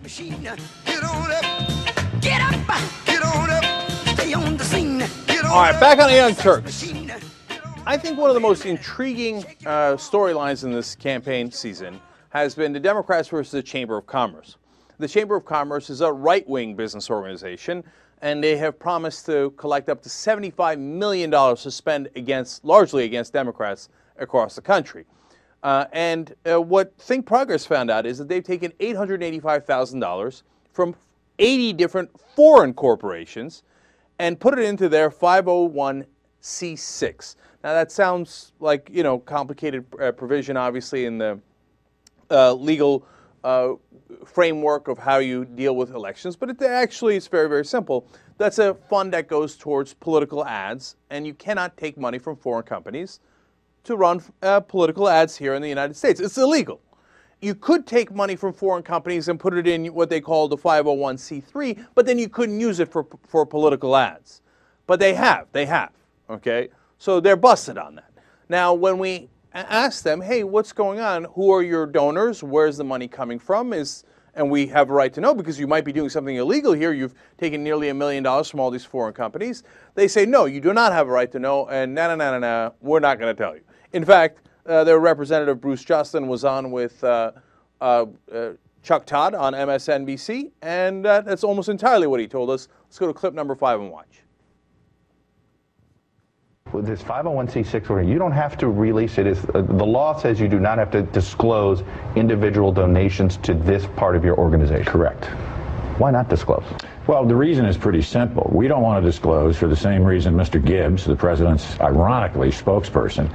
Machine, get on up, get up, get on up, stay on the scene. All right, back on the Young Turks. I think one of the most intriguing storylines in this campaign season has been the Democrats versus the Chamber of Commerce. The Chamber of Commerce is a right-wing business organization, and they have promised to collect up to $75 million to spend largely against Democrats across the country. What Think Progress found out is that they've taken $885,000 from 80 different foreign corporations and put it into their 501c6. Now that sounds like, complicated provision, obviously, in the legal framework of how you deal with elections, but it's very, very simple. That's a fund that goes towards political ads, and you cannot take money from foreign companies to run political ads here in the United States. It's illegal. You could take money from foreign companies and put it in what they call the 501c3, but then you couldn't use it for political ads. But they have, okay? So they're busted on that. Now, when we ask them, hey, what's going on? Who are your donors? Where's the money coming from? And we have a right to know because you might be doing something illegal here. You've taken nearly $1 million from all these foreign companies. They say, no, you do not have a right to know, and no, we're not going to tell you. In fact, their representative, Bruce Justin, was on with Chuck Todd on MSNBC, and that's almost entirely what he told us. Let's go to clip number 5 and watch. With this 501c6, you don't have to release it. The law says you do not have to disclose individual donations to this part of your organization. Correct. Why not disclose? Well, the reason is pretty simple. We don't want to disclose for the same reason Mr. Gibbs, the president's, ironically, spokesperson,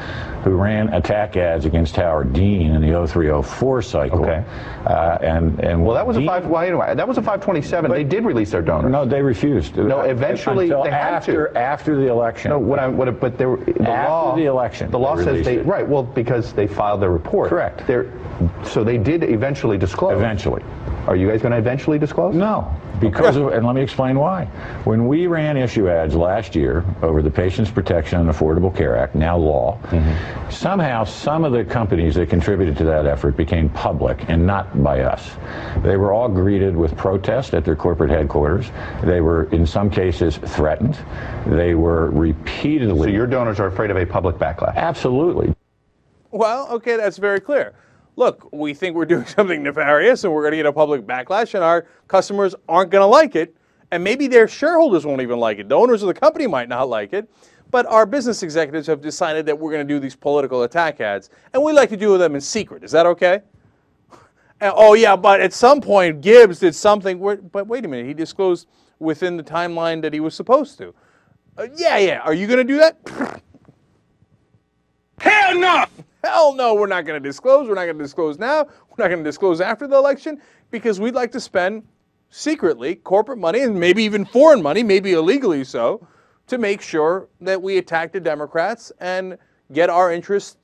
who ran attack ads against Howard Dean in the 03-04 cycle. Okay. Well, that was that was a 527. They did release their donors. No, they refused. No, eventually until they had to. After the election. No, but the law. The election. The law says they right. Well, because they filed their report. Correct. So they did eventually disclose. Eventually. Are you guys going to eventually disclose? No, because of, and let me explain why. When we ran issue ads last year over the Patients Protection and Affordable Care Act, now law, somehow some of the companies that contributed to that effort became public and not by us. They were all greeted with protest at their corporate headquarters. They were, in some cases, threatened. They were repeatedly... So your donors are afraid of a public backlash? Absolutely. Well, okay, that's very clear. Look, we think we're doing something nefarious and we're going to get a public backlash and our customers aren't going to like it. And maybe their shareholders won't even like it. The owners of the company might not like it. But our business executives have decided that we're going to do these political attack ads. And we like to do them in secret. Is that okay? Oh, yeah, but at some point Gibbs did something. But wait a minute. He disclosed within the timeline that he was supposed to. Yeah. Are you going to do that? Hell no! Hell no, we're not going to disclose. We're not going to disclose now. We're not going to disclose after the election because we'd like to spend secretly corporate money and maybe even foreign money, maybe illegally so, to make sure that we attack the Democrats and get our interests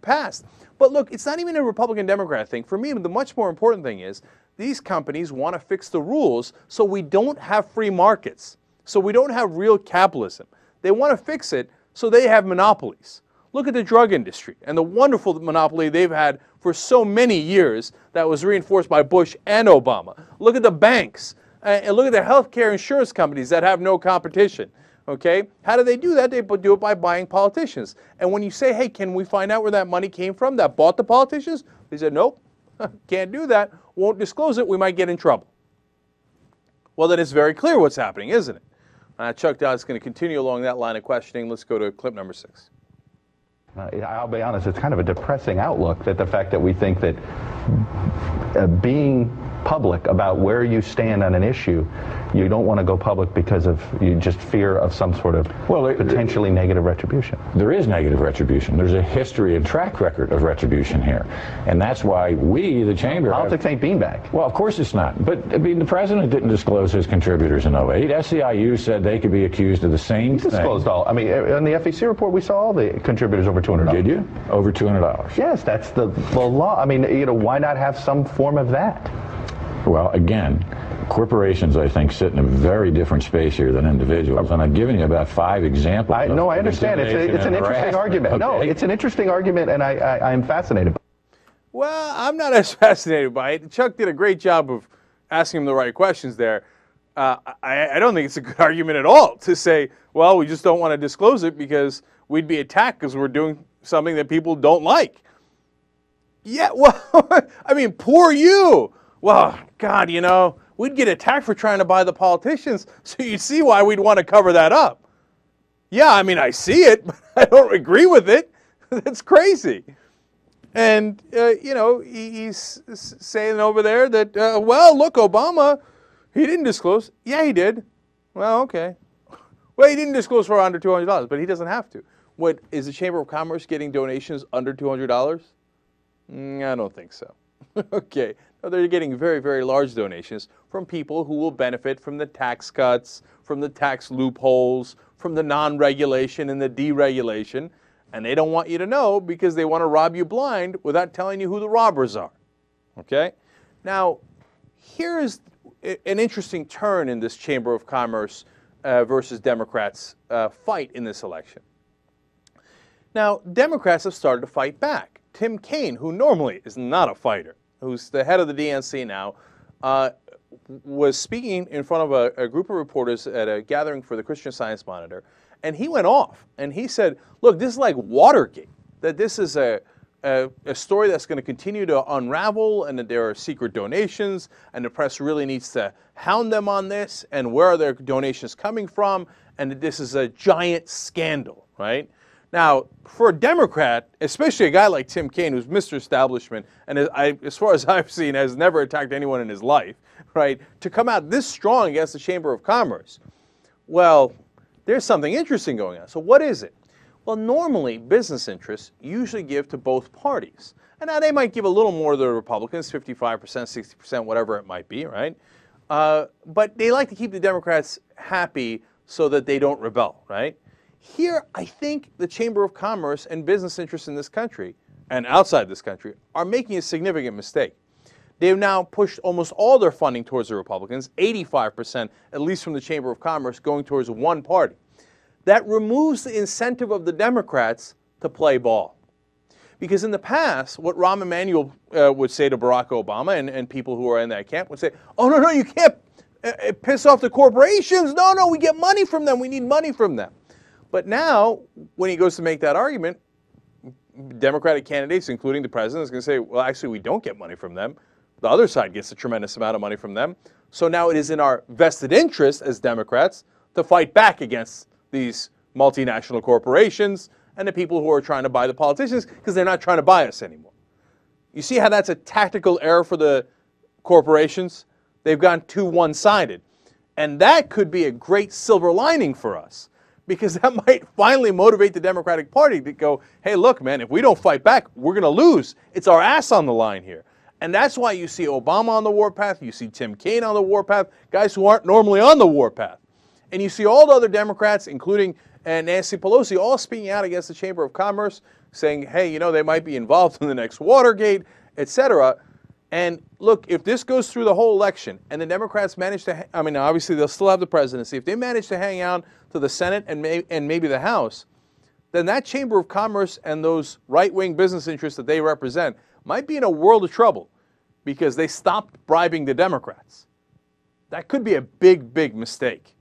passed. But look, it's not even a Republican-Democrat thing. For me, the much more important thing is these companies want to fix the rules so we don't have free markets, so we don't have real capitalism. They want to fix it so they have monopolies. Look at the drug industry and the wonderful monopoly they've had for so many years that was reinforced by Bush and Obama. Look at the banks and look at the healthcare insurance companies that have no competition. Okay? How do they do that? They do it by buying politicians. And when you say, hey, can we find out where that money came from that bought the politicians? They said, nope, can't do that. Won't disclose it. We might get in trouble. Well, then it's very clear what's happening, isn't it? Chuck Todd's going to continue along that line of questioning. Let's go to clip number 6. I'll be honest, it's kind of a depressing outlook that the fact that we think that being public about where you stand on an issue, you don't want to go public because of you just fear of some sort of potentially negative retribution. There is negative retribution. There's a history and track record of retribution here. And that's why we, the Chamber... Politics ain't beanbag. Well, of course it's not. But, I mean, the president didn't disclose his contributors in 08. SEIU said they could be accused of the same thing. Disclosed all. I mean, in the FEC report, we saw all the contributors over $200. Did you? Over $200. Yes, that's the law. I mean, why not have some form of that? Well, again, corporations, I think, sit in a very different space here than individuals. And I've given you about 5 examples. I understand. It's an interesting argument. Okay. No, it's an interesting argument, and I'm fascinated by it. Well, I'm not as fascinated by it. Chuck did a great job of asking him the right questions there. I don't think it's a good argument at all to say, well, we just don't want to disclose it because we'd be attacked because we're doing something that people don't like. Yeah, well, I mean, poor you. Well, God, we'd get attacked for trying to buy the politicians, so you see why we'd want to cover that up. Yeah, I mean, I see it, but I don't agree with it. That's crazy. And, he's saying over there that, well, look, Obama, he didn't disclose. Yeah, he did. Well, okay. Well, he didn't disclose for under $200, but he doesn't have to. What, is the Chamber of Commerce getting donations under $200? I don't think so. Okay. No, they're getting very, very large donations from people who will benefit from the tax cuts, from the tax loopholes, from the non-regulation and the deregulation. And they don't want you to know because they want to rob you blind without telling you who the robbers are. Okay? Now, here is an interesting turn in this Chamber of Commerce versus Democrats fight in this election. Now, Democrats have started to fight back. Tim Kaine, who normally is not a fighter, who's the head of the DNC now, was speaking in front of a group of reporters at a gathering for the Christian Science Monitor, and he went off and he said, look, this is like Watergate, that this is a story that's going to continue to unravel and that there are secret donations and the press really needs to hound them on this and where are their donations coming from and that this is a giant scandal, right? Now, for a Democrat, especially a guy like Tim Kaine, who's Mr. Establishment, and as far as I've seen, has never attacked anyone in his life, right, to come out this strong against the Chamber of Commerce, well, there's something interesting going on. So what is it? Well, normally, business interests usually give to both parties. And now they might give a little more to the Republicans, 55%, 60%, whatever it might be, right? But they like to keep the Democrats happy so that they don't rebel, right? Here, I think the Chamber of Commerce and business interests in this country and outside this country are making a significant mistake. They've now pushed almost all their funding towards the Republicans, 85%, at least from the Chamber of Commerce, going towards one party. That removes the incentive of the Democrats to play ball. Because in the past, what Rahm Emanuel would say to Barack Obama and people who are in that camp would say, oh, no, you can't piss off the corporations. No, we get money from them. We need money from them. But now, when he goes to make that argument, Democratic candidates, including the president, is going to say, well, actually, we don't get money from them. The other side gets a tremendous amount of money from them. So now it is in our vested interest as Democrats to fight back against these multinational corporations and the people who are trying to buy the politicians because they're not trying to buy us anymore. You see how that's a tactical error for the corporations? They've gone too one-sided. And that could be a great silver lining for us, because that might finally motivate the Democratic Party to go, hey, look, man, if we don't fight back, we're going to lose. It's our ass on the line here. And that's why you see Obama on the warpath, you see Tim Kaine on the warpath, guys who aren't normally on the warpath. And you see all the other Democrats, including Nancy Pelosi, all speaking out against the Chamber of Commerce, saying, hey, they might be involved in the next Watergate, etc. And look, if this goes through the whole election and the Democrats manage to, obviously they'll still have the presidency. If they manage to hang out to the Senate and maybe the House, then that Chamber of Commerce and those right-wing business interests that they represent might be in a world of trouble because they stopped bribing the Democrats. That could be a big, big mistake.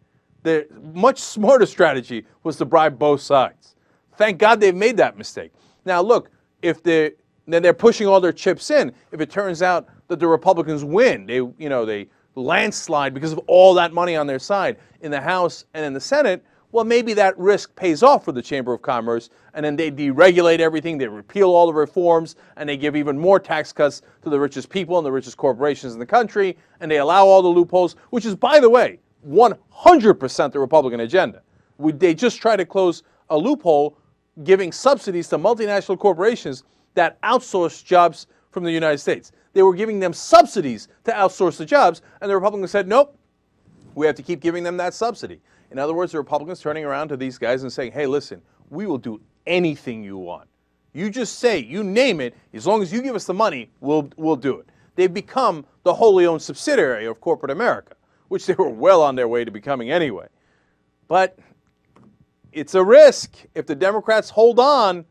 The much smarter strategy was to bribe both sides. Thank God they've made that mistake. Now, look, then they're pushing all their chips in. If it turns out that the Republicans win, they landslide because of all that money on their side in the House and in the Senate, well, maybe that risk pays off for the Chamber of Commerce, and then they deregulate everything, they repeal all the reforms, and they give even more tax cuts to the richest people and the richest corporations in the country, and they allow all the loopholes, which is, by the way, 100% the Republican agenda. They just try to close a loophole giving subsidies to multinational corporations that outsource jobs from the United States. They were giving them subsidies to outsource the jobs, and the Republicans said, nope, we have to keep giving them that subsidy. In other words, the Republicans turning around to these guys and saying, hey, listen, we will do anything you want. You just say, you name it, as long as you give us the money, we'll do it. They've become the wholly owned subsidiary of corporate America, which they were well on their way to becoming anyway. But it's a risk. If the Democrats hold on,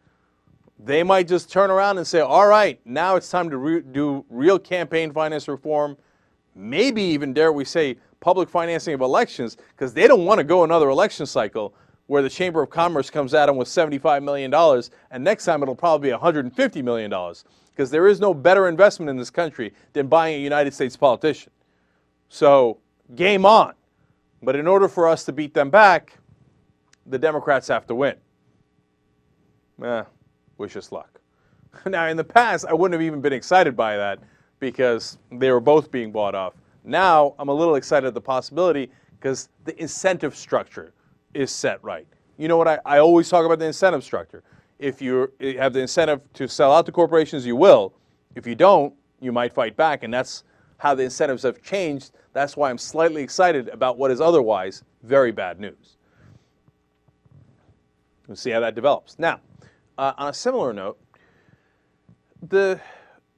they might just turn around and say, all right, now it's time to do real campaign finance reform. maybe even, dare we say, public financing of elections, because they don't want to go another election cycle where the Chamber of Commerce comes at them with $75 million, and next time it'll probably be $150 million, because there is no better investment in this country than buying a United States politician. So, game on. But in order for us to beat them back, the Democrats have to win. Wish us luck. Now, in the past, I wouldn't have even been excited by that because they were both being bought off. Now, I'm a little excited at the possibility because the incentive structure is set right. You know what? I always talk about the incentive structure. If you have the incentive to sell out to corporations, you will. If you don't, you might fight back, and that's how the incentives have changed. That's why I'm slightly excited about what is otherwise very bad news. We'll see how that develops. Now, on a similar note, the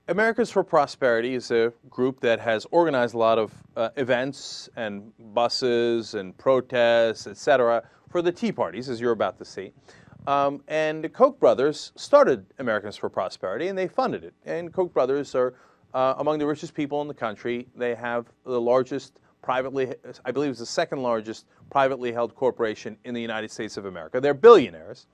Americans for Prosperity is a group that has organized a lot of events and buses and protests, etc., for the Tea Parties, as you're about to see. And the Koch brothers started Americans for Prosperity, and they funded it. And Koch brothers are among the richest people in the country. They have the largest privately, I believe it's the second largest privately held corporation in the United States of America. They're billionaires,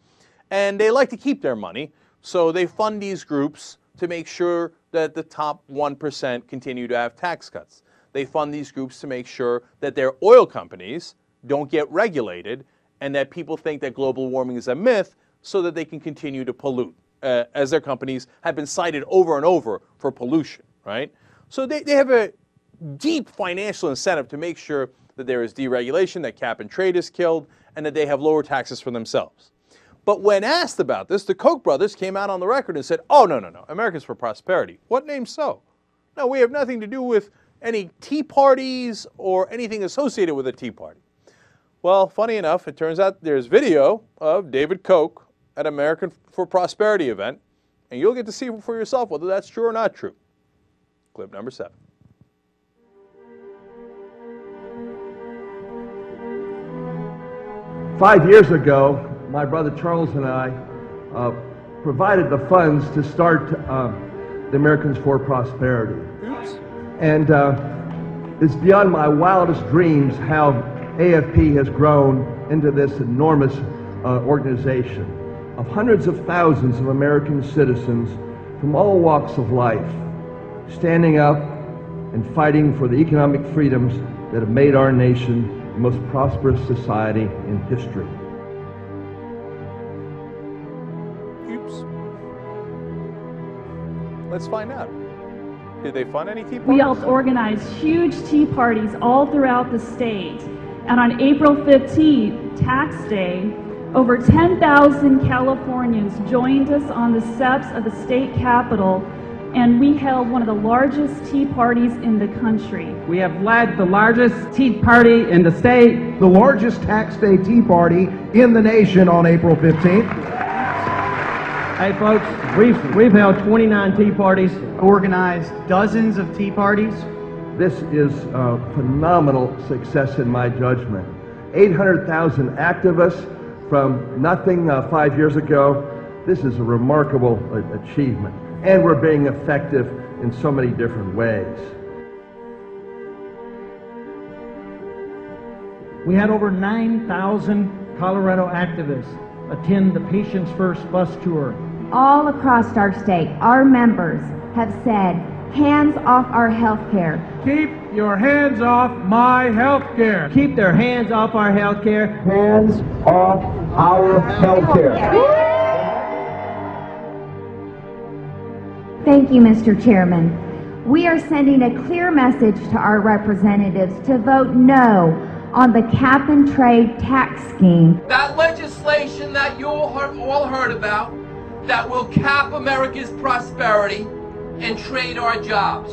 and they like to keep their money, so they fund these groups to make sure that the top 1% continue to have tax cuts. They fund these groups to make sure that their oil companies don't get regulated and that people think that global warming is a myth so that they can continue to pollute, as their companies have been cited over and over for pollution, right? So they have a deep financial incentive to make sure that there is deregulation, that cap and trade is killed, and that they have lower taxes for themselves. But when asked about this, the Koch brothers came out on the record and said, oh, no, Americans for Prosperity. What name so? No, we have nothing to do with any Tea Parties or anything associated with a Tea Party. Well, funny enough, it turns out there's video of David Koch at an American for Prosperity event, and you'll get to see for yourself whether that's true or not true. Clip number 7. Five years ago, my brother Charles and I provided the funds to start the Americans for Prosperity. Oops. And it's beyond my wildest dreams how AFP has grown into this enormous organization of hundreds of thousands of American citizens from all walks of life, standing up and fighting for the economic freedoms that have made our nation the most prosperous society in history. Oops. Let's find out. Did they fund any tea parties? We helped organize huge tea parties all throughout the state. And on April 15th, Tax Day, over 10,000 Californians joined us on the steps of the state capitol, and we held one of the largest tea parties in the country. We have led the largest tea party in the state. The largest tax day tea party in the nation on April 15th. Hey folks, we've held 29 tea parties. Organized dozens of tea parties. This is a phenomenal success in my judgment. 800,000 activists from nothing 5 years ago. This is a remarkable achievement. And we're being effective in so many different ways. We had over 9,000 Colorado activists attend the Patients First bus tour. All across our state, our members have said, hands off our health care. Keep your hands off my health care. Keep their hands off our health care. Hands off our health care. Thank you, Mr. Chairman. We are sending a clear message to our representatives to vote no on the cap and trade tax scheme. That legislation that you all heard about that will cap America's prosperity and trade our jobs.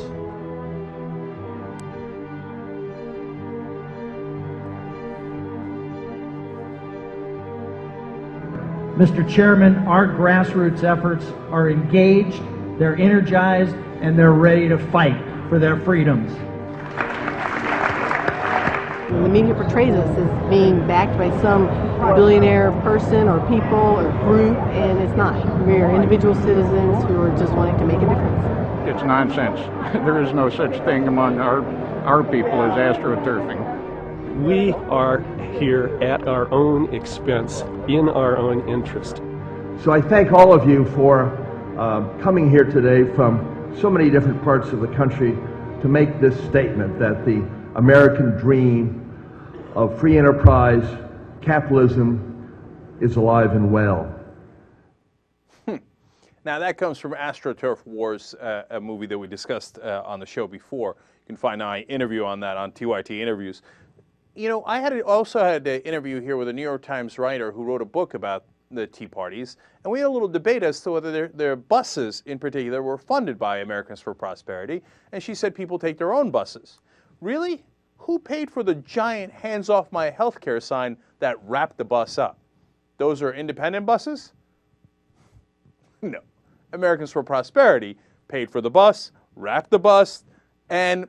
Mr. Chairman, our grassroots efforts are engaged, they're energized, and they're ready to fight for their freedoms. The media portrays us as being backed by some billionaire person or people or group, and it's not. We're individual citizens who are just wanting to make a difference. It's nonsense. There is no such thing among our our people is astroturfing. We are here at our own expense, in our own interest. So I thank all of you for coming here today from so many different parts of the country to make this statement that the American dream of free enterprise, capitalism is alive and well. Now that comes from AstroTurf Wars, a movie that we discussed on the show before. You can find my interview on that on TYT Interviews. You know, I also had an interview here with a New York Times writer who wrote a book about the Tea Parties, and we had a little debate as to whether their buses in particular were funded by Americans for Prosperity, and she said people take their own buses. Really? Who paid for the giant hands off my healthcare sign that wrapped the bus up? Those are independent buses? No. Americans for Prosperity paid for the bus, wrapped the bus, and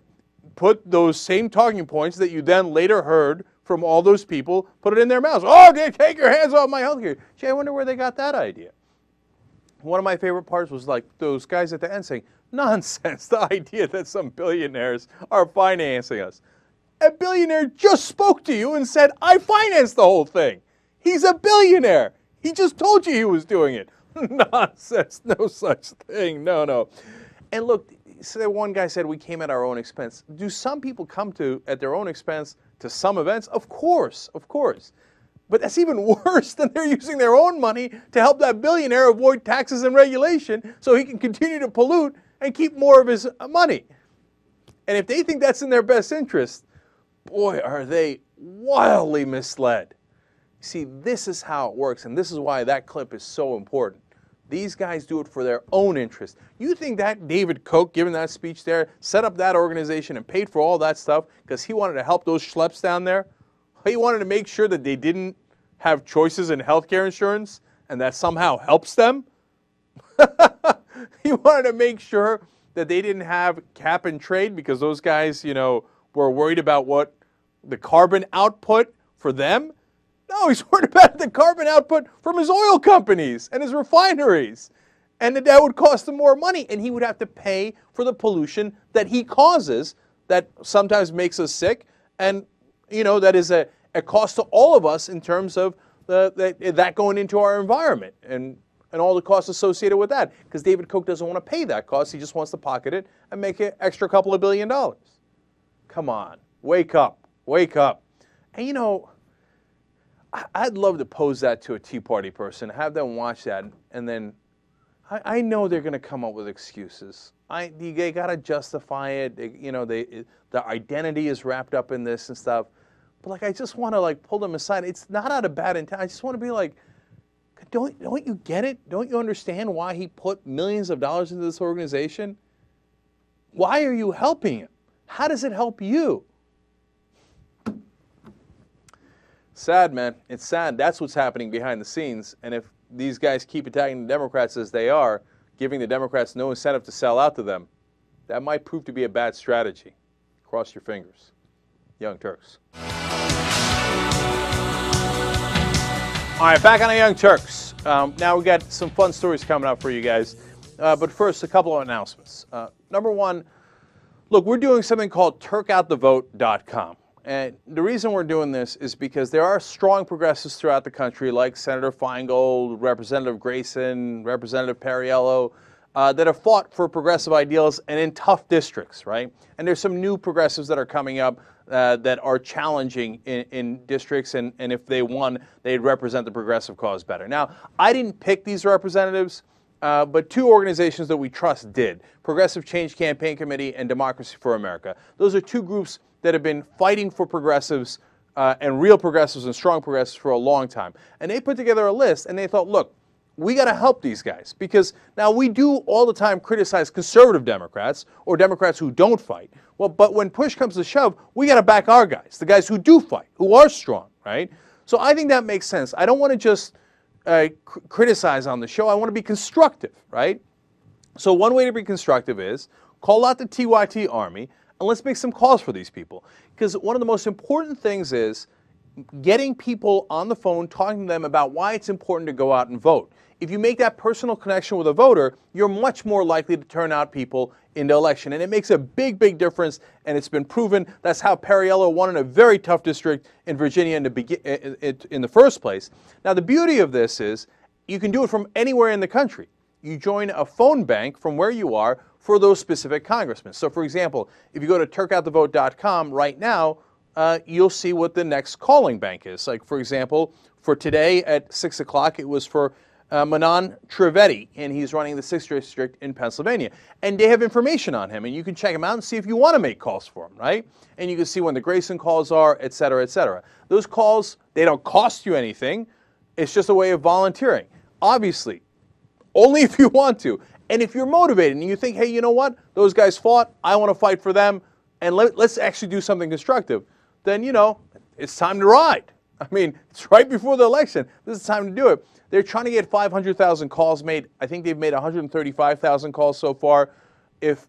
put those same talking points that you then later heard from all those people, put it in their mouths. Oh, they take your hands off my healthcare. Gee, I wonder where they got that idea. One of my favorite parts was like those guys at the end saying, nonsense, the idea that some billionaires are financing us. A billionaire just spoke to you and said, I financed the whole thing. He's a billionaire. He just told you he was doing it. Nonsense, no such thing, no. And look, so one guy said we came at our own expense. Do some people come at their own expense to some events? Of course. But that's even worse than they're using their own money to help that billionaire avoid taxes and regulation so he can continue to pollute and keep more of his money. And if they think that's in their best interest, boy, are they wildly misled. See, this is how it works, and this is why that clip is so important. These guys do it for their own interest. You think that David Koch, giving that speech there, set up that organization and paid for all that stuff because he wanted to help those schleps down there? He wanted to make sure that they didn't have choices in healthcare insurance and that somehow helps them? He wanted to make sure that they didn't have cap and trade because those guys, were worried about what the carbon output for them? No, he's worried about the carbon output from his oil companies and his refineries. And that would cost him more money. And he would have to pay for the pollution that he causes that sometimes makes us sick. And, that is a cost to all of us in terms of that going into our environment and all the costs associated with that. Because David Koch doesn't want to pay that cost. He just wants to pocket it and make an extra couple of $1 billion. Come on. Wake up. And, I'd love to pose that to a Tea Party person, have them watch that, and then I know they're going to come up with excuses. They got to justify it. The identity is wrapped up in this and stuff. But I just want to pull them aside. It's not out of bad intent. I just want to be like, don't you get it? Don't you understand why he put millions of dollars into this organization? Why are you helping him? How does it help you? Sad, man. It's sad. That's what's happening behind the scenes. And if these guys keep attacking the Democrats as they are, giving the Democrats no incentive to sell out to them, that might prove to be a bad strategy. Cross your fingers. Young Turks. All right, back on the Young Turks. Now we got some fun stories coming up for you guys. But first, a couple of announcements. Number one, look, we're doing something called TurkOutTheVote.com. And the reason we're doing this is because there are strong progressives throughout the country, like Senator Feingold, Representative Grayson, Representative Perriello, that have fought for progressive ideals and in tough districts, right? And there's some new progressives that are coming up that are challenging in districts, and if they won, they'd represent the progressive cause better. Now, I didn't pick these representatives, but two organizations that we trust did, Progressive Change Campaign Committee and Democracy for America. Those are two groups that have been fighting for progressives and real progressives and strong progressives for a long time. And they put together a list, and they thought, look, we got to help these guys because now we do all the time criticize conservative Democrats or Democrats who don't fight. Well, but when push comes to shove, we got to back our guys, the guys who do fight, who are strong, right? So I think that makes sense. I don't want to just criticize on the show. I want to be constructive, right? So one way to be constructive is call out the TYT Army and let's make some calls for these people. Because one of the most important things is getting people on the phone, talking to them about why it's important to go out and vote. If you make that personal connection with a voter, you're much more likely to turn out people in the election. And it makes a big, big difference, and it's been proven. That's how Perriello won in a very tough district in Virginia in the first place. Now, the beauty of this is you can do it from anywhere in the country. You join a phone bank from where you are for those specific congressmen. So, for example, if you go to turkoutthevote.com right now, you'll see what the next calling bank is. Like, for example, for today at 6 o'clock, it was for Manon Trivedi, and he's running the 6th District in Pennsylvania. And they have information on him, and you can check him out and see if you want to make calls for him, right? And you can see when the Grayson calls are, et cetera, et cetera. Those calls, they don't cost you anything. It's just a way of volunteering. Obviously, only if you want to. And if you're motivated and you think, hey, you know what? Those guys fought. I want to fight for them. And let's actually do something constructive. Then, you know, it's time to ride. I mean, it's right before the election. This is the time to do it. They're trying to get 500,000 calls made. I think they've made 135,000 calls so far. If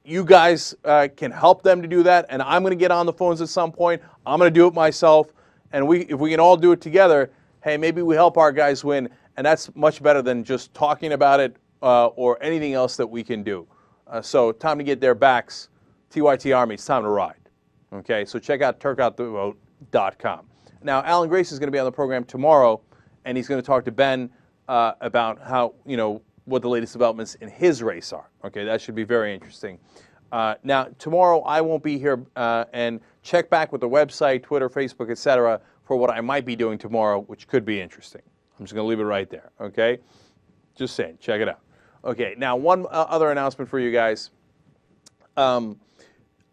you guys can help them to do that, and I'm going to get on the phones at some point, I'm going to do it myself. And if we can all do it together, hey, maybe we help our guys win. And that's much better than just talking about it or anything else that we can do. So time to get their backs. TYT Army, it's time to ride. Okay, so check out turkoutthevote.com. Now, Alan Grace is going to be on the program tomorrow, and he's going to talk to Ben about how, what the latest developments in his race are. Okay, that should be very interesting. Now, tomorrow I won't be here, and check back with the website, Twitter, Facebook, etc., for what I might be doing tomorrow, which could be interesting. I'm just going to leave it right there, okay? Just saying, check it out. Okay, now one other announcement for you guys.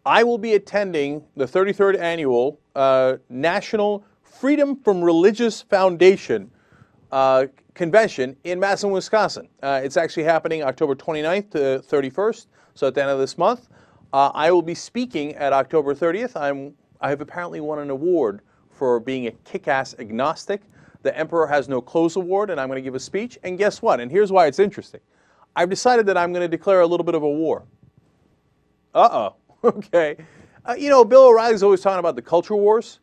I will be attending the 33rd Annual National Freedom from Religious Foundation Convention in Madison, Wisconsin. It's actually happening October 29th to 31st, so at the end of this month. I will be speaking at October 30th. I have apparently won an award for being a kick-ass agnostic. The Emperor Has No Clothes Award, and I'm going to give a speech. And guess what? And here's why it's interesting. I've decided that I'm going to declare a little bit of a war. Uh-oh. Okay. Bill O'Reilly's always talking about the culture wars.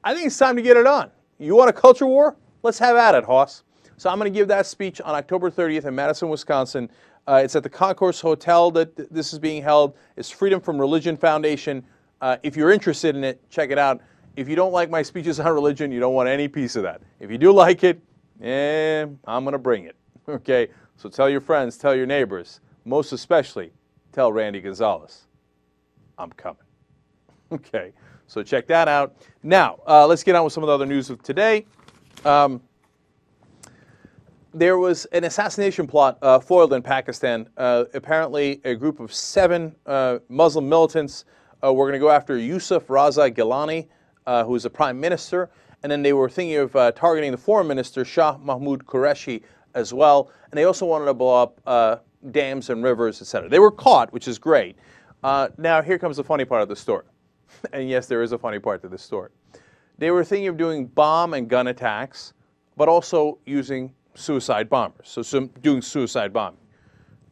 I think it's time to get it on. You want a culture war? Let's have at it, Hoss. So I'm going to give that speech on October 30th in Madison, Wisconsin. It's at the Concourse Hotel that this is being held. It's Freedom from Religion Foundation. If you're interested in it, check it out. If you don't like my speeches on religion, you don't want any piece of that. If you do like it, I'm going to bring it. Okay? So tell your friends, tell your neighbors, most especially tell Randy Gonzalez. I'm coming. Okay, so check that out. Now, let's get on with some of the other news of today. There was an assassination plot foiled in Pakistan. Apparently, a group of 7 Muslim militants were going to go after Yusuf Raza Gilani, who is the prime minister, and then they were thinking of targeting the foreign minister, Shah Mahmoud Qureshi, as well. And they also wanted to blow up dams and rivers, etc. They were caught, which is great. Now, here comes the funny part of the story. And yes, there is a funny part to this story. They were thinking of doing bomb and gun attacks, but also using suicide bombers, so doing suicide bombing.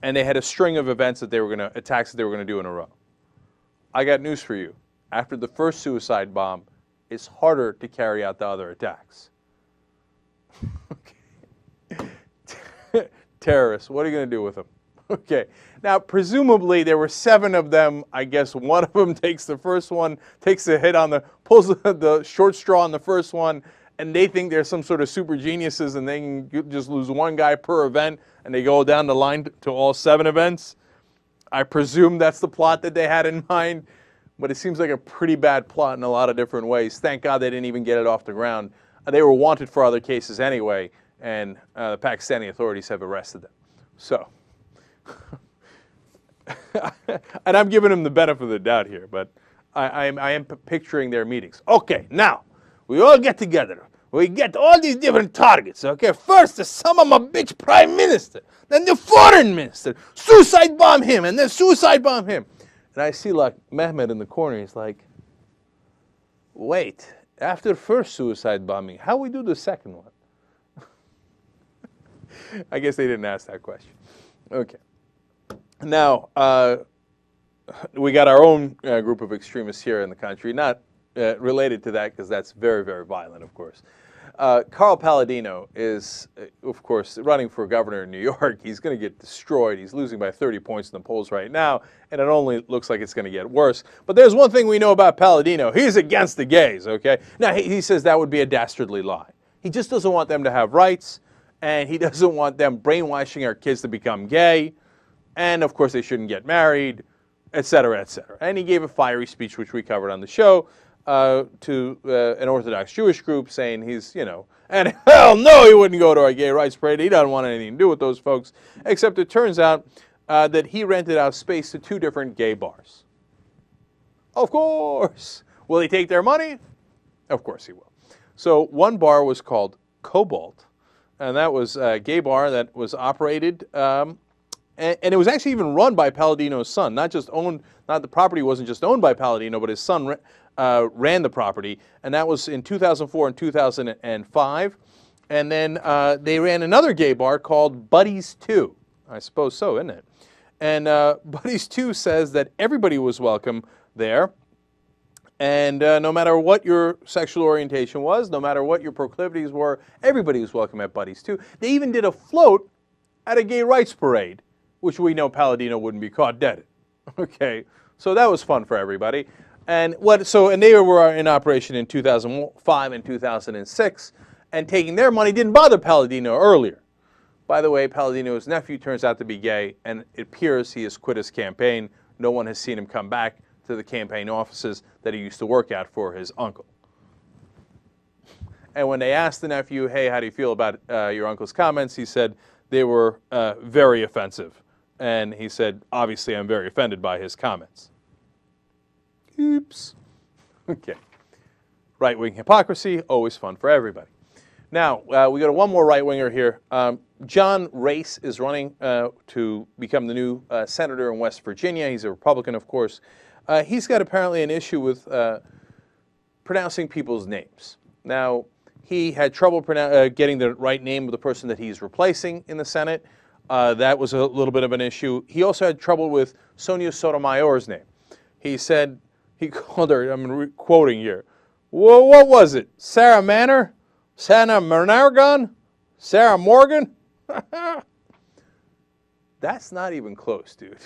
And they had a string of events that attacks that they were going to do in a row. I got news for you. After the first suicide bomb, it's harder to carry out the other attacks. Terrorists, what are you going to do with them? Okay. Now, presumably, there were 7 of them. I guess one of them takes the first one, takes a hit pulls the short straw on the first one, and they think they're some sort of super geniuses and they can just lose one guy per event, and they go down the line to all 7 events. I presume that's the plot that they had in mind, but it seems like a pretty bad plot in a lot of different ways. Thank God they didn't even get it off the ground. They were wanted for other cases anyway, and the Pakistani authorities have arrested them. So... and I'm giving them the benefit of the doubt here, but I am picturing their meetings. Okay, now, we all get together. We get all these different targets, okay? First, the son of a bitch prime minister. Then the foreign minister. Suicide bomb him, and then suicide bomb him. And I see, like, Mehmet in the corner. He's like, wait, after first suicide bombing, how we do the second one? I guess they didn't ask that question. Okay. Now, we got our own group of extremists here in the country, not related to that because that's very, very violent, of course. Carl Palladino is, of course, running for governor in New York. He's going to get destroyed. He's losing by 30 points in the polls right now, and it only looks like it's going to get worse. But there's one thing we know about Palladino. He's against the gays, okay? Now, he says that would be a dastardly lie. He just doesn't want them to have rights, and he doesn't want them brainwashing our kids to become gay, and, of course, they shouldn't get married, et cetera, et cetera. And he gave a fiery speech, which we covered on the show, to an Orthodox Jewish group saying he's, and hell no, he wouldn't go to a gay rights parade. He doesn't want anything to do with those folks, except it turns out that he rented out space to 2 different gay bars. Of course. Will he take their money? Of course he will. So one bar was called Cobalt, and that was a gay bar that was operated, and it was actually even run by Palladino's son, not the property wasn't just owned by Palladino, but his son ran the property, and that was in 2004 and 2005. And then they ran another gay bar called Buddies 2. I suppose so, isn't it? And Buddies 2 says that everybody was welcome there, and no matter what your sexual orientation was, no matter what your proclivities were, everybody was welcome at Buddies 2. They even did a float at a gay rights parade, which we know Palladino wouldn't be caught dead. Okay, so that was fun for everybody. And they were in operation in 2005 and 2006, and taking their money didn't bother Palladino earlier. By the way, Palladino's nephew turns out to be gay, and it appears he has quit his campaign. No one has seen him come back to the campaign offices that he used to work at for his uncle. And when they asked the nephew, hey, how do you feel about your uncle's comments, he said they were very offensive. And he said, obviously, I'm very offended by his comments. Oops. Okay. Right-wing hypocrisy, always fun for everybody. Now, we go to one more right-winger here. John Race is running to become the new senator in West Virginia. He's a Republican, of course. He's got apparently an issue with pronouncing people's names. Now, he had trouble getting the right name of the person that he's replacing in the Senate. That was a little bit of an issue. He also had trouble with Sonia Sotomayor's name. He said, he called her, I'm quoting here, well, what was it? Sarah Manor? Santa Menargon? Sarah Morgan? That's not even close, dude.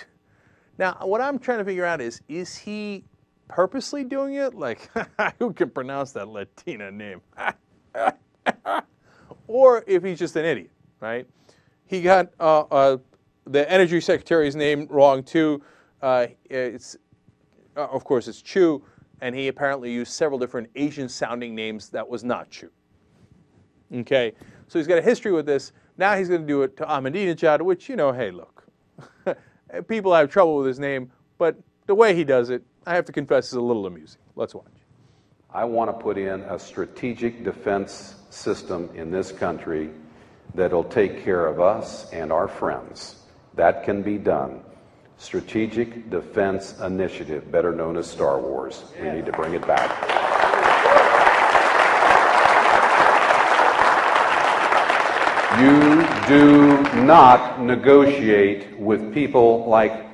Now, what I'm trying to figure out is he purposely doing it? Like, who can pronounce that Latina name? Or if he's just an idiot, right? He got the Energy Secretary's name wrong, too. Of course, it's Chu, and he apparently used several different Asian-sounding names that was not Chu. Okay, so he's got a history with this. Now he's going to do it to Ahmadinejad, which, hey, look, people have trouble with his name, but the way he does it, I have to confess, is a little amusing. Let's watch. I want to put in a strategic defense system in this country that'll take care of us and our friends. That can be done. Strategic Defense Initiative, better known as Star Wars. We need to bring it back. You do not negotiate with people like,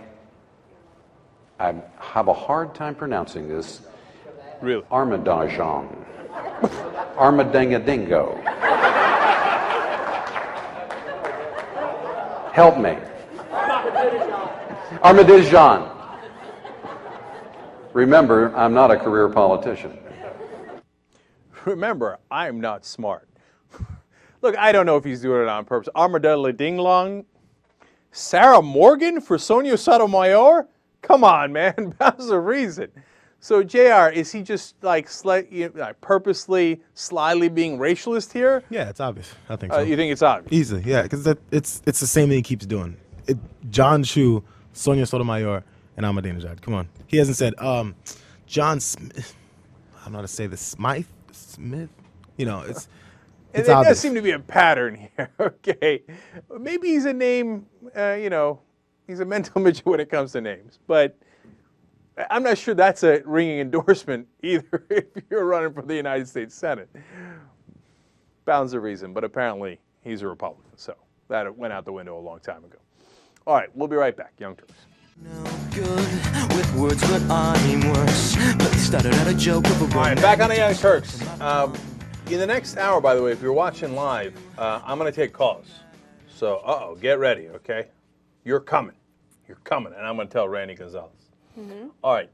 I have a hard time pronouncing this, really? Armadajong. Armadangadingo. Help me. Ahmadinejad. Remember, I'm not a career politician. Remember, I'm not smart. Look, I don't know if he's doing it on purpose. Armadillo Ding Long? Sarah Morgan for Sonia Sotomayor? Come on, man. That's a reason. So, JR, is he just like purposely, slyly being racialist here? Yeah, it's obvious. I think so. You think it's obvious? Easily, yeah, because it's the same thing he keeps doing. John Chu, Sonia Sotomayor, and Ahmadinejad. Come on. He hasn't said John Smith. I don't know how to say this. Smith? It's It does seem to be a pattern here. Okay. Maybe he's a name, he's a mental midget when it comes to names. But I'm not sure that's a ringing endorsement either if you're running for the United States Senate. Bounds of reason, but apparently he's a Republican. So that went out the window a long time ago. All right, we'll be right back. Young Turks. Good with words, but I'm worse. But they started out a joke of a All right, back on the Young Turks. In the next hour, by the way, if you're watching live, I'm going to take calls. So, get ready, okay? You're coming. You're coming, and I'm going to tell Randy Gonzalez. All right,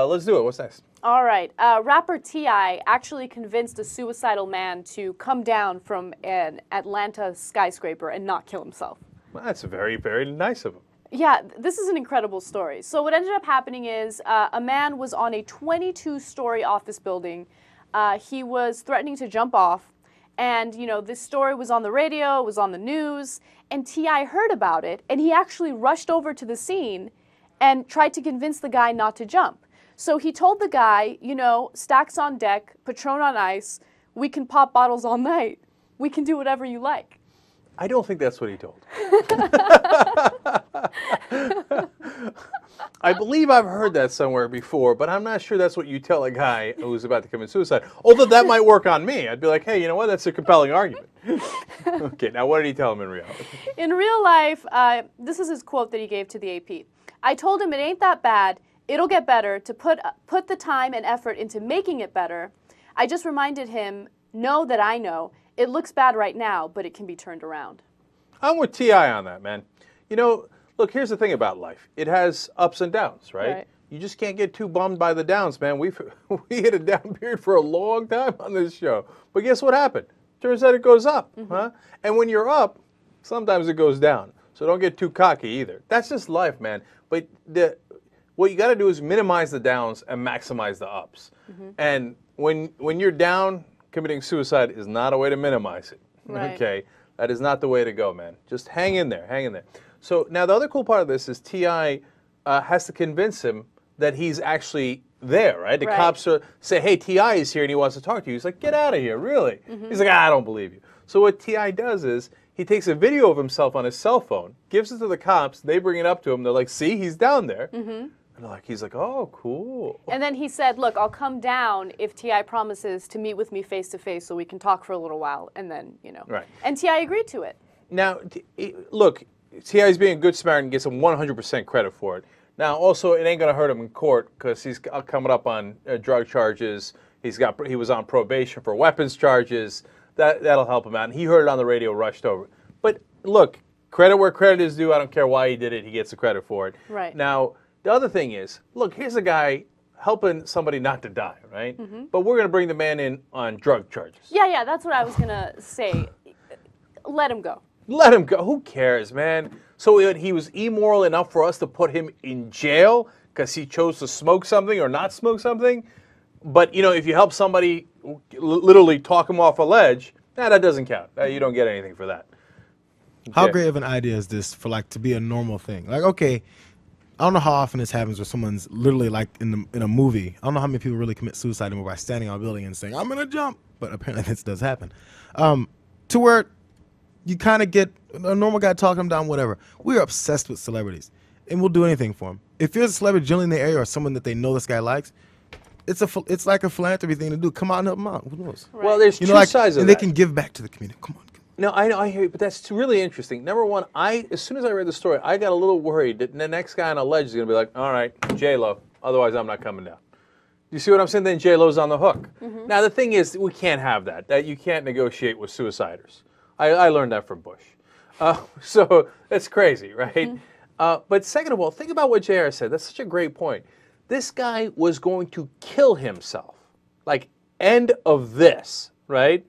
let's do it. What's next? All right. Rapper T.I. actually convinced a suicidal man to come down from an Atlanta skyscraper and not kill himself. Well, that's very, very nice of him. Yeah, this is an incredible story. So what ended up happening is a man was on a 22-story office building. He was threatening to jump off. And, you know, this story was on the radio, it was on the news, and T.I. heard about it, and he actually rushed over to the scene and tried to convince the guy not to jump. So he told the guy, you know, stacks on deck, Patron on ice, we can pop bottles all night. We can do whatever you like. I don't think that's what he told. I believe I've heard that somewhere before, but I'm not sure that's what you tell a guy who's about to commit suicide. Although that might work on me. I'd be like, hey, you know what? That's a compelling argument. Okay, now what did he tell him in reality? In real life, this is his quote that he gave to the AP. I told him it ain't that bad. It'll get better. To put the time and effort into making it better. I just reminded him, know that I know. It looks bad right now, but it can be turned around. I'm with T.I. on that, man. You know, look, here's the thing about life. It has ups and downs, right? You just can't get too bummed by the downs, man. We hit a down period for a long time on this show. But guess what happened? Turns out it goes up, huh? And when you're up, sometimes it goes down. So don't get too cocky either. That's just life, man. But what you got to do is minimize the downs and maximize the ups. And when you're down, committing suicide is not a way to minimize it. Right. Okay? That is not the way to go, man. Just hang in there, hang in there. So now the other cool part of this is T.I. Has to convince him that he's actually there, right? The cops say, hey, T.I. is here and he wants to talk to you. He's like, get out of here, really? He's like, I don't believe you. So what T.I. does is he takes a video of himself on his cell phone, gives it to the cops, they bring it up to him, they're like, see, he's down there. And he's like, oh, cool. And then he said, look, I'll come down if T.I. promises to meet with me face-to-face so we can talk for a little while. And then, you know. Right. And T.I. agreed to it. Now, look, T.I.'s being a good Samaritan and gets him 100% credit for it. Now, also, it ain't going to hurt him in court because he's coming up on drug charges. He was on probation for weapons charges. That'll help him out. And he heard it on the radio, rushed over. But look, credit where credit is due. I don't care why he did it. He gets the credit for it. Right. Now, the other thing is, look, here's a guy helping somebody not to die, right? But we're going to bring the man in on drug charges. Yeah, that's what I was going to say. Let him go. Let him go. Who cares, man? So he was immoral enough for us to put him in jail because he chose to smoke something or not smoke something? But, you know, if you help somebody literally talk him off a ledge, that doesn't count. You don't get anything for that. Okay. How great of an idea is this for, like, to be a normal thing? Like, okay, I don't know how often this happens where someone's literally, like, in a movie. I don't know how many people really commit suicide anymore by standing on a building and saying, I'm going to jump. But apparently this does happen. To where you kind of get a normal guy talking them down, whatever. We're obsessed with celebrities, and we'll do anything for them. If there's a celebrity generally in the area or someone that they know this guy likes, it's like a philanthropy thing to do. Come out and help them out. Who knows? Right. Well, there's two sides of and that. They can give back to the community. Come on. No, I hear you, but that's really interesting. Number one, as soon as I read the story, I got a little worried that the next guy on a ledge is going to be like, all right, J-Lo, otherwise I'm not coming down. You see what I'm saying? Then J-Lo's on the hook. Now, the thing is, we can't have that you can't negotiate with suiciders. I learned that from Bush. So that's crazy, right? But second of all, think about what JR said. That's such a great point. This guy was going to kill himself. Like, end of this, right?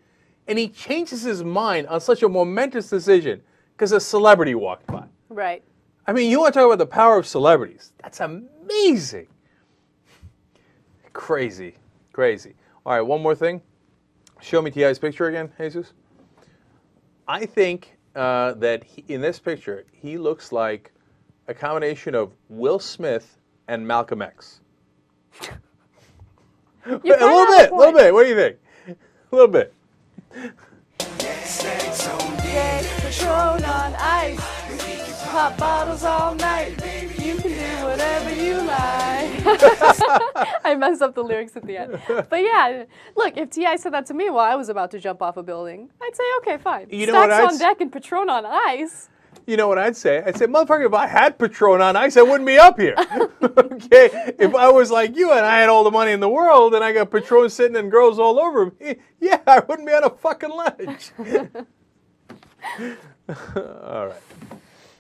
And he changes his mind on such a momentous decision because a celebrity walked by. Right. I mean, you want to talk about the power of celebrities. That's amazing. Crazy. Crazy. All right, one more thing. Show me T.I.'s picture again, Jesus. I think that in this picture, he looks like a combination of Will Smith and Malcolm X. A little bit. What do you think? A little bit. Patron on ice. Pop bottles all night. You can do whatever you like. I messed up the lyrics at the end. But yeah, look, if T.I. said that to me while I was about to jump off a building, I'd say, okay, fine. You know Stacks what on deck and Patron on ice. You know what I'd say? I'd say, motherfucker, if I had Patron on ice, I wouldn't be up here. Okay? If I was like you and I had all the money in the world and I got Patron sitting and girls all over me, yeah, I wouldn't be on a fucking ledge. All right.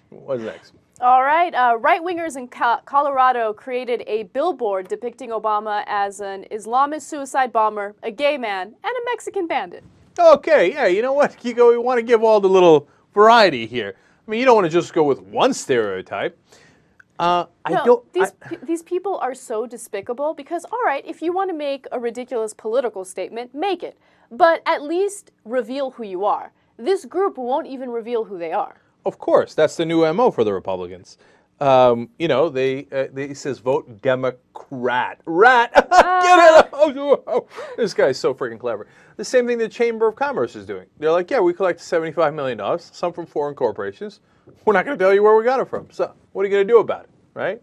What's next? All right. Right-wingers in Colorado created a billboard depicting Obama as an Islamist suicide bomber, a gay man, and a Mexican bandit. Okay, yeah, you know what? You want to give all the little variety here. I mean, you don't want to just go with one stereotype. These people are so despicable because, all right, if you want to make a ridiculous political statement, make it. But at least reveal who you are. This group won't even reveal who they are. Of course, that's the new MO for the Republicans. They says vote Democrat. Rat. Get it? Oh, this guy's so freaking clever. The same thing the Chamber of Commerce is doing. They're like, yeah, we collected $75 million, some from foreign corporations. We're not going to tell you where we got it from. So what are you going to do about it, right?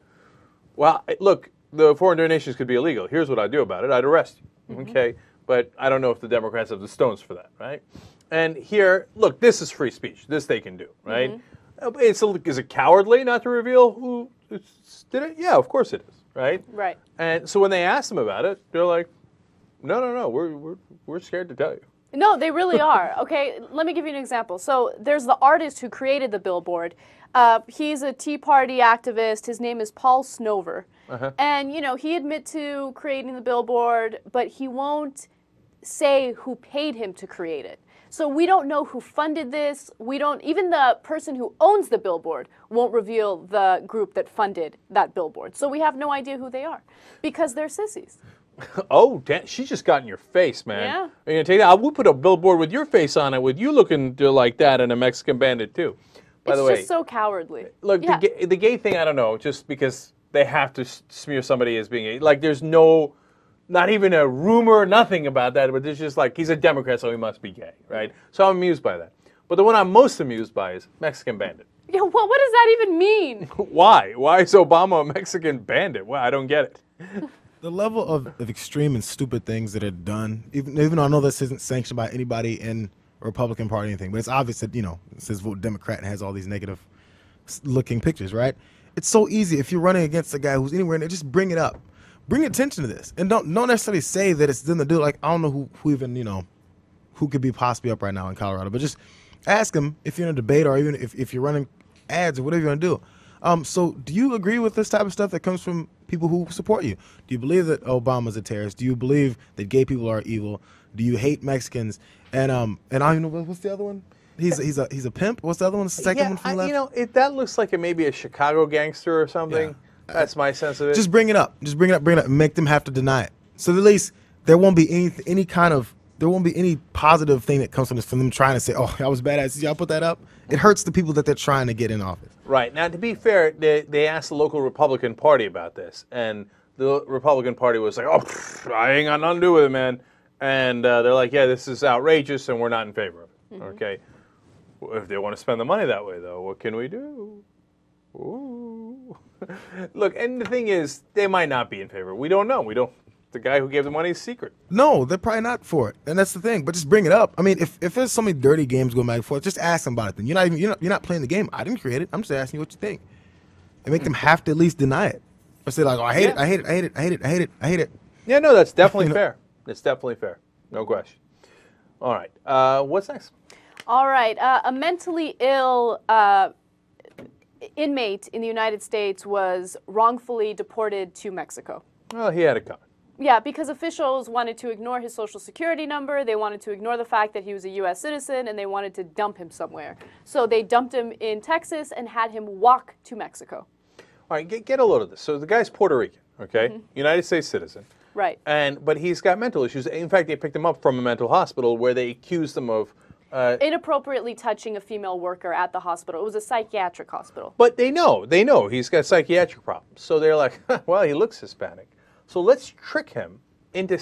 Well, look, the foreign donations could be illegal. Here's what I'd do about it. I'd arrest you, okay? But I don't know if the Democrats have the stones for that, right? And here, look, this is free speech. This they can do, right? Is it cowardly not to reveal who did it? Yeah, of course it is, right? Right. And so when they ask them about it, they're like, no, we're scared to tell you. No, they really are. Okay, let me give you an example. So there's the artist who created the billboard. He's a Tea Party activist. His name is Paul Snover. And, he admit to creating the billboard, but he won't say who paid him to create it. So we don't know who funded this. Even the person who owns the billboard won't reveal the group that funded that billboard. So we have no idea who they are because they're sissies. Oh, damn, she just got in your face, man. Yeah. Are you going to take that? We'll put a billboard with your face on it with you looking like that and a Mexican bandit, too. By the way, it's just so cowardly. Look, yeah. the gay thing, I don't know, just because they have to smear somebody as being gay. Like, there's not even a rumor, nothing about that, but there's just like, he's a Democrat, so he must be gay, right? So I'm amused by that. But the one I'm most amused by is Mexican bandit. Yeah, what does that even mean? Why? Why is Obama a Mexican bandit? Well, I don't get it. The level of extreme and stupid things that are done, even though I know this isn't sanctioned by anybody in a Republican Party or anything, but it's obvious that, it says vote Democrat and has all these negative looking pictures, right? It's so easy if you're running against a guy who's anywhere in there, just bring it up. Bring attention to this. And don't necessarily say that it's them to do. Like, I don't know who even, who could be possibly up right now in Colorado, but just ask them if you're in a debate or even if you're running ads or whatever you're going to do. So do you agree with this type of stuff that comes from people who support you? Do you believe that Obama's a terrorist? Do you believe that gay people are evil? Do you hate Mexicans? And I don't even know, what's the other one? He's a pimp? What's the other one? The second one from left? That looks like maybe a Chicago gangster or something. Yeah. That's my sense of it. Just bring it up. Just bring it up, and make them have to deny it. So at least there won't be any positive thing that comes from them trying to say, oh, I was badass. Did y'all put that up? It hurts the people that they're trying to get in office. Right. Now, to be fair, they asked the local Republican Party about this, and the Republican Party was like, oh, I ain't got nothing to do with it, man. And they're like, yeah, this is outrageous, and we're not in favor of it. Okay. Well, if they want to spend the money that way, though, what can we do? Ooh. Look, and the thing is, they might not be in favor. We don't know. The guy who gave the money is secret. No, they're probably not for it, and that's the thing. But just bring it up. I mean, if there's so many dirty games going back and forth, just ask them about it. Then you're not playing the game. I didn't create it. I'm just asking you what you think, and make them have to at least deny it, or say like, oh, I hate it. I hate it. I hate it. I hate it. I hate it. I hate it. Yeah, no, that's definitely fair. It's definitely fair. No question. All right. What's next? All right. A mentally ill inmate in the United States was wrongfully deported to Mexico. Well, he had it coming. Yeah, because officials wanted to ignore his social security number, they wanted to ignore the fact that he was a U.S. citizen, and they wanted to dump him somewhere. So they dumped him in Texas and had him walk to Mexico. All right, get a load of this. So the guy's Puerto Rican, okay? United States citizen. Right. But he's got mental issues. In fact, they picked him up from a mental hospital where they accused him of inappropriately touching a female worker at the hospital. It was a psychiatric hospital. But they know he's got psychiatric problems. So they're like, well, he looks Hispanic. So let's trick him into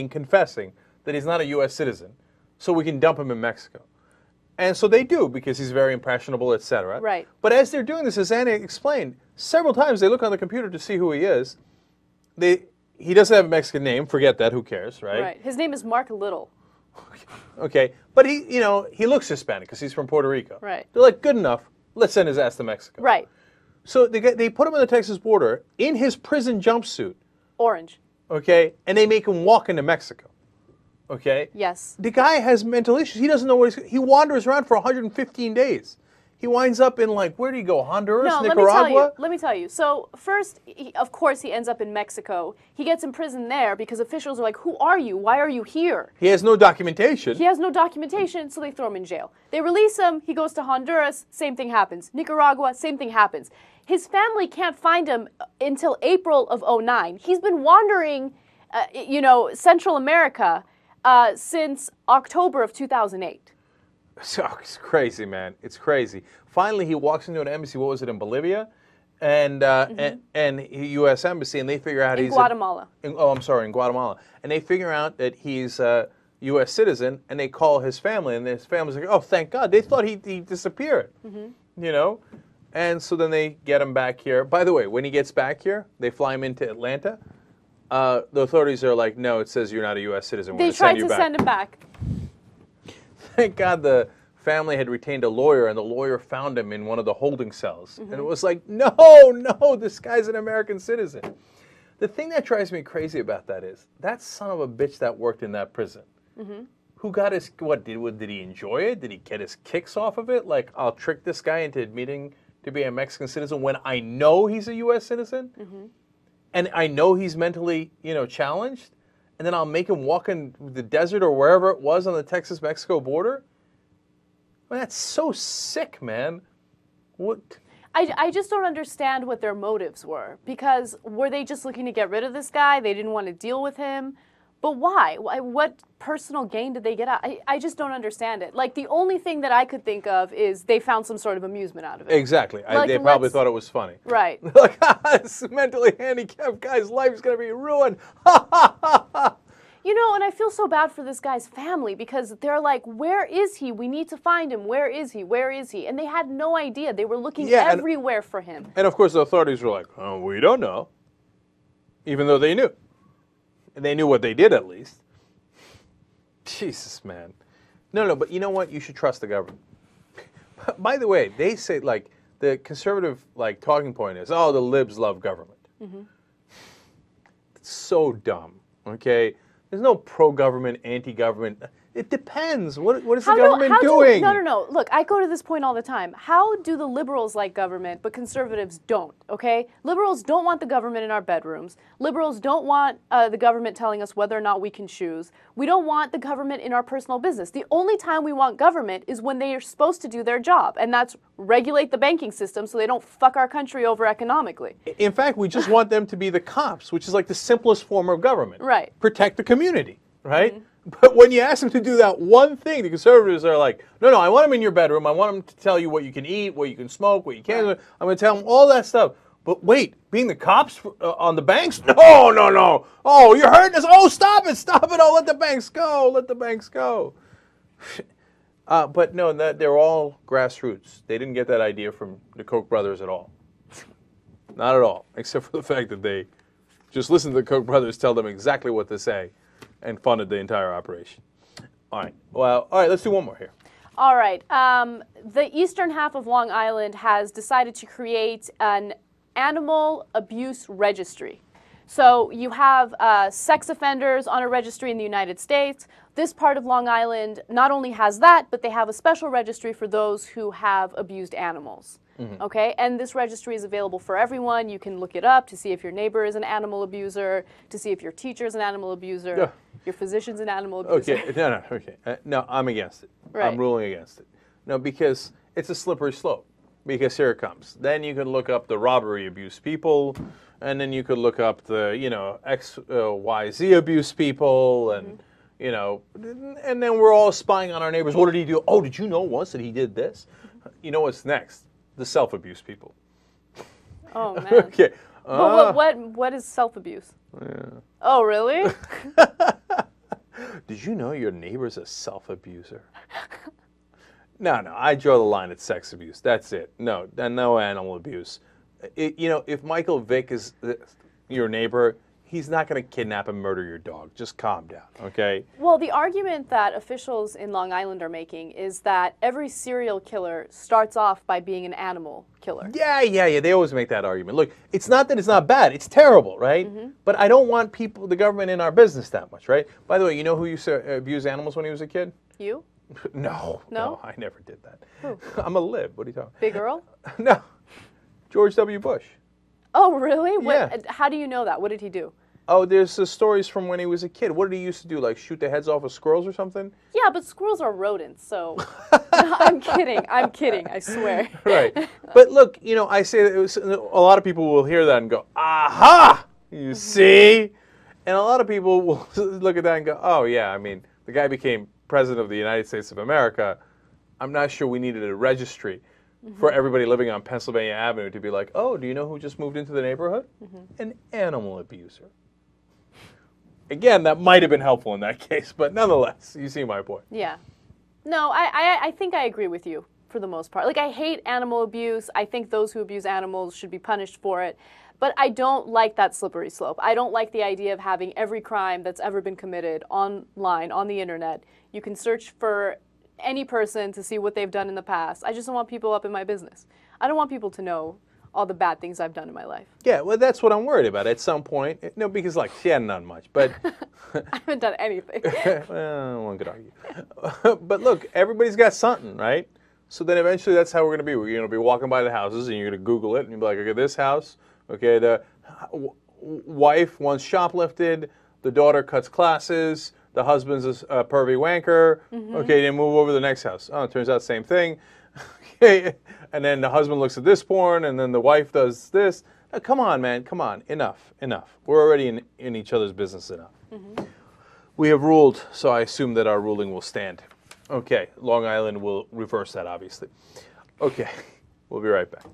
confessing that he's not a U.S. citizen so we can dump him in Mexico. And so they do because he's very impressionable, etc. Right. But as they're doing this, as Anna explained, several times they look on the computer to see who he is. He doesn't have a Mexican name. Forget that. Who cares, right? Right. His name is Mark Little. Okay, but he looks Hispanic because he's from Puerto Rico. Right. They're like, good enough. Let's send his ass to Mexico. Right. So they put him on the Texas border in his prison jumpsuit. Orange. Okay, and they make him walk into Mexico. Okay. Yes. The guy has mental issues. He doesn't know what he wanders around for 115 days. He winds up in where do you go? Honduras, No, Nicaragua? let me tell you. So first, of course, he ends up in Mexico. He gets imprisoned there because officials are like, who are you? Why are you here? He has no documentation. He has no documentation, so they throw him in jail. They release him. He goes to Honduras. Same thing happens. Nicaragua, same thing happens. His family can't find him until April of 2009. He's been wandering, Central America since October of 2008. So it's crazy, man. It's crazy. Finally, he walks into an embassy. What was it in Bolivia, and U.S. embassy, and they figure out he's Guatemala. In Guatemala, and they figure out that he's a U.S. citizen, and they call his family, and his family's like, "Oh, thank God!" They thought he disappeared, and so then they get him back here. By the way, when he gets back here, they fly him into Atlanta. The authorities are like, "No, it says you're not a U.S. citizen. We're They tried to send him back. Thank God the family had retained a lawyer, and the lawyer found him in one of the holding cells. And it was like, no, this guy's an American citizen. The thing that drives me crazy about that is that son of a bitch that worked in that prison, who got his, did he enjoy it? Did he get his kicks off of it? Like, I'll trick this guy into admitting to be a Mexican citizen when I know he's a U.S. citizen, and I know he's mentally, challenged, and then I'll make him walk in the desert or wherever it was on the Texas-Mexico border? Well, that's so sick, man. What? I just don't understand what their motives were. Because were they just looking to get rid of this guy? They didn't want to deal with him? But why? What personal gain did they get out? I just don't understand it. Like, the only thing that I could think of is they found some sort of amusement out of it. Exactly. They probably thought it was funny. Right. Like, this mentally handicapped guy's life is going to be ruined. And I feel so bad for this guy's family because they're like, where is he? We need to find him. Where is he? Where is he? And they had no idea. They were looking everywhere for him. And of course, the authorities were like, oh, we don't know. Even though they knew. And they knew what they did, at least. Jesus, man. No, but you know what? You should trust the government. By the way, they say, the conservative, talking point is, oh, the libs love government. It's so dumb, okay? There's no pro-government, anti-government. It depends. What is the government doing? No. Look, I go to this point all the time. How do the liberals like government, but conservatives don't, okay? Liberals don't want the government in our bedrooms. Liberals don't want the government telling us whether or not we can choose. We don't want the government in our personal business. The only time we want government is when they are supposed to do their job, and that's regulate the banking system so they don't fuck our country over economically. In fact, we just want them to be the cops, which is like the simplest form of government. Right. Protect the community, right? But when you ask them to do that one thing, the conservatives are like, no, I want them in your bedroom. I want them to tell you what you can eat, what you can smoke, what you can't. Right. I'm going to tell them all that stuff. But wait, being the cops on the banks? No. Oh, you're hurting us. Oh, stop it. Oh, let the banks go. But no, they're all grassroots. They didn't get that idea from the Koch brothers at all. Not at all, except for the fact that they just listened to the Koch brothers tell them exactly what to say and funded the entire operation. All right, let's do one more here. All right. The eastern half of Long Island has decided to create an animal abuse registry. So you have sex offenders on a registry in the United States. This part of Long Island not only has that, but they have a special registry for those who have abused animals. Okay, and this registry is available for everyone. You can look it up to see if your neighbor is an animal abuser, to see if your teacher is an animal abuser, your physician's an animal abuser. Okay, no, I'm against it. Right. I'm ruling against it. No, because it's a slippery slope. Because here it comes. Then you can look up the robbery abuse people, and then you could look up the, XYZ abuse people, and, and then we're all spying on our neighbors. What did he do? Oh, did you know once that he did this? You know what's next? The self-abuse people. Oh, man. Okay. But what is self-abuse? Yeah. Oh, really? Did you know your neighbor's a self-abuser? No, I draw the line at sex abuse. That's it. No animal abuse. If Michael Vick is your neighbor, he's not going to kidnap and murder your dog. Just calm down, okay? Well, the argument that officials in Long Island are making is that every serial killer starts off by being an animal killer. Yeah. They always make that argument. Look, it's not that it's not bad. It's terrible, right? But I don't want the government in our business that much, right? By the way, you know who used to abuse animals when he was a kid? You? No, No? I never did that. Who? I'm a lib. What are you talking Big Earl? No. George W. Bush. Oh, really? Yeah. How do you know that? What did he do? Oh, there's stories from when he was a kid. What did he used to do? Like shoot the heads off of squirrels or something? Yeah, but squirrels are rodents, so I'm kidding. I swear. Right. But look, I say that a lot of people will hear that and go, aha! You see? And a lot of people will look at that and go, oh, yeah, I mean, the guy became president of the United States of America. I'm not sure we needed a registry for everybody living on Pennsylvania Avenue to be like, oh, do you know who just moved into the neighborhood? An animal abuser. Again, that might have been helpful in that case, but nonetheless, you see my point. Yeah. No, I think I agree with you for the most part. Like, I hate animal abuse. I think those who abuse animals should be punished for it. But I don't like that slippery slope. I don't like the idea of having every crime that's ever been committed online, on the internet. You can search for any person to see what they've done in the past. I just don't want people up in my business. I don't want people to know all the bad things I've done in my life. Yeah, well, that's what I'm worried about at some point. No, because, like, she hadn't done much, but... I haven't done anything. Well, one could argue. But look, everybody's got something, right? So then eventually that's how we're going to be. We're going to be walking by the houses, and you're going to Google it, and you'll be like, okay, this house, okay, the wife once shoplifted, the daughter cuts classes, the husband's a pervy wanker, okay, then move over to the next house. Oh, it turns out same thing. Okay, and then the husband looks at this porn, and then the wife does this. Come on, man, come on, enough. We're already in each other's business enough. We have ruled, so I assume that our ruling will stand. Okay, Long Island will reverse that, obviously. Okay, we'll be right back.